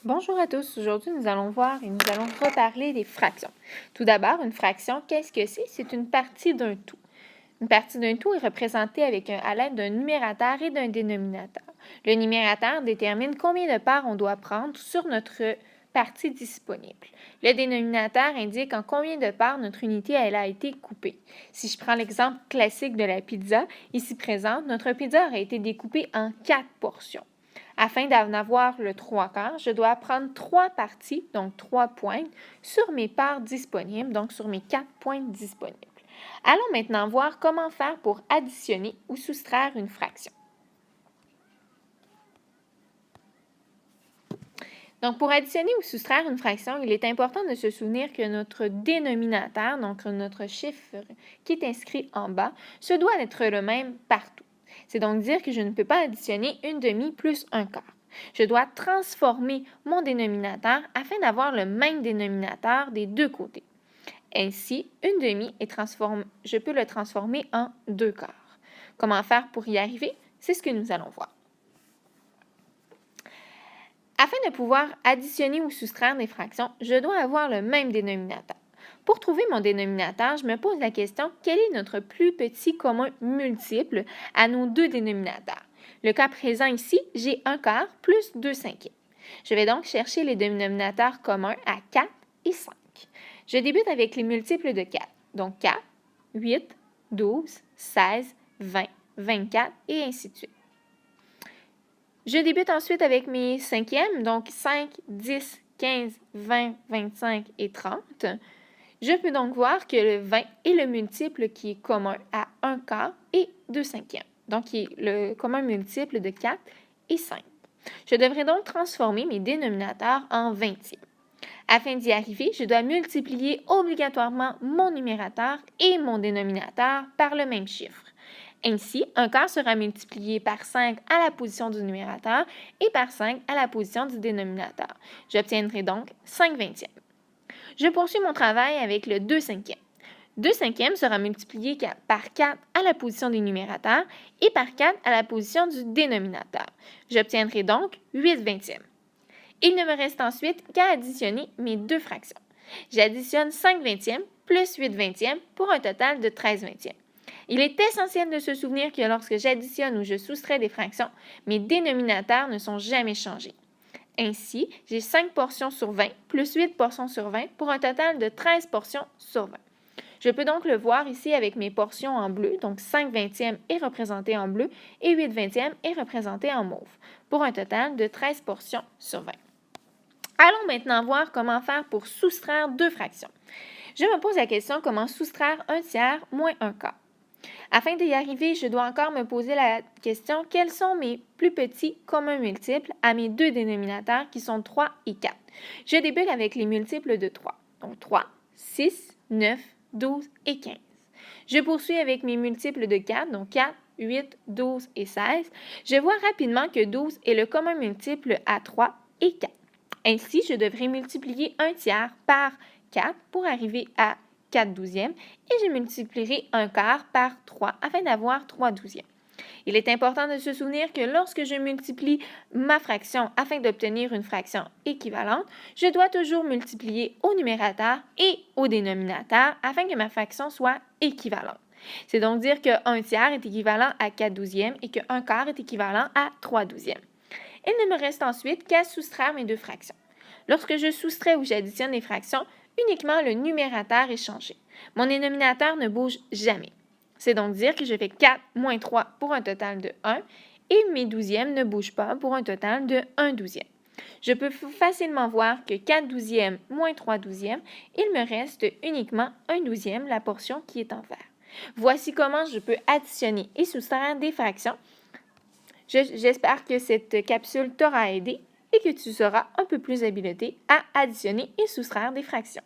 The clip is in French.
Bonjour à tous, aujourd'hui nous allons reparler des fractions. Tout d'abord, une fraction, qu'est-ce que c'est? C'est une partie d'un tout. Une partie d'un tout est représentée à l'aide d'un numérateur et d'un dénominateur. Le numérateur détermine combien de parts on doit prendre sur notre partie disponible. Le dénominateur indique en combien de parts notre unité a été coupée. Si je prends l'exemple classique de la pizza, ici présente, notre pizza aurait été découpée en 4 portions. Afin d'en avoir le 3/4, je dois prendre 3 parties, donc 3 pointes, sur mes parts disponibles, donc sur mes 4 pointes disponibles. Allons maintenant voir comment faire pour additionner ou soustraire une fraction. Donc, pour additionner ou soustraire une fraction, il est important de se souvenir que notre dénominateur, donc notre chiffre qui est inscrit en bas, se doit être le même partout. C'est donc dire que je ne peux pas additionner une demi plus un quart. Je dois transformer mon dénominateur afin d'avoir le même dénominateur des deux côtés. Ainsi, une demi je peux le transformer en 2 quarts. Comment faire pour y arriver? C'est ce que nous allons voir. Afin de pouvoir additionner ou soustraire des fractions, je dois avoir le même dénominateur. Pour trouver mon dénominateur, je me pose la question, quel est notre plus petit commun multiple à nos deux dénominateurs? Le cas présent ici, j'ai 1 quart plus 2 cinquièmes. Je vais donc chercher les dénominateurs communs à 4 et 5. Je débute avec les multiples de 4, donc 4, 8, 12, 16, 20, 24 et ainsi de suite. Je débute ensuite avec mes cinquièmes, donc 5, 10, 15, 20, 25 et 30. Je peux donc voir que le 20 est le multiple qui est commun à 1 quart et 2 cinquièmes, donc qui est le commun multiple de 4 et 5. Je devrais donc transformer mes dénominateurs en vingtièmes. Afin d'y arriver, je dois multiplier obligatoirement mon numérateur et mon dénominateur par le même chiffre. Ainsi, un quart sera multiplié par 5 à la position du numérateur et par 5 à la position du dénominateur. J'obtiendrai donc 5 vingtièmes. Je poursuis mon travail avec le 2 cinquièmes. 2 cinquièmes sera multiplié par 4 à la position du numérateur et par 4 à la position du dénominateur. J'obtiendrai donc 8 vingtièmes. Il ne me reste ensuite qu'à additionner mes deux fractions. J'additionne 5 vingtièmes plus 8 vingtièmes pour un total de 13 vingtièmes. Il est essentiel de se souvenir que lorsque j'additionne ou je soustrais des fractions, mes dénominateurs ne sont jamais changés. Ainsi, j'ai 5 portions sur 20 plus 8 portions sur 20 pour un total de 13 portions sur 20. Je peux donc le voir ici avec mes portions en bleu, donc 5 vingtièmes est représenté en bleu et 8 vingtièmes est représenté en mauve, pour un total de 13 portions sur 20. Allons maintenant voir comment faire pour soustraire deux fractions. Je me pose la question comment soustraire 1 tiers moins 1 quart. Afin d'y arriver, je dois encore me poser la question quels sont mes plus petits communs multiples à mes deux dénominateurs qui sont 3 et 4. Je débute avec les multiples de 3, donc 3, 6, 9, 12 et 15. Je poursuis avec mes multiples de 4, donc 4, 8, 12 et 16. Je vois rapidement que 12 est le commun multiple à 3 et 4. Ainsi, je devrais multiplier 1 tiers par 4 pour arriver à 4 douzièmes et je multiplierai 1 quart par 3 afin d'avoir 3 douzièmes. Il est important de se souvenir que lorsque je multiplie ma fraction afin d'obtenir une fraction équivalente, je dois toujours multiplier au numérateur et au dénominateur afin que ma fraction soit équivalente. C'est donc dire que 1 tiers est équivalent à 4 douzièmes et que 1 quart est équivalent à 3 douzièmes. Il ne me reste ensuite qu'à soustraire mes deux fractions. Lorsque je soustrais ou j'additionne les fractions, uniquement le numérateur est changé. Mon dénominateur ne bouge jamais. C'est donc dire que je fais 4 moins 3 pour un total de 1 et mes douzièmes ne bougent pas pour un total de 1 douzième. Je peux facilement voir que 4 douzièmes moins 3 douzièmes, il me reste uniquement 1 douzième, la portion qui est en vert. Voici comment je peux additionner et soustraire des fractions. J'espère que cette capsule t'aura aidé et que tu seras un peu plus habilité à additionner et soustraire des fractions.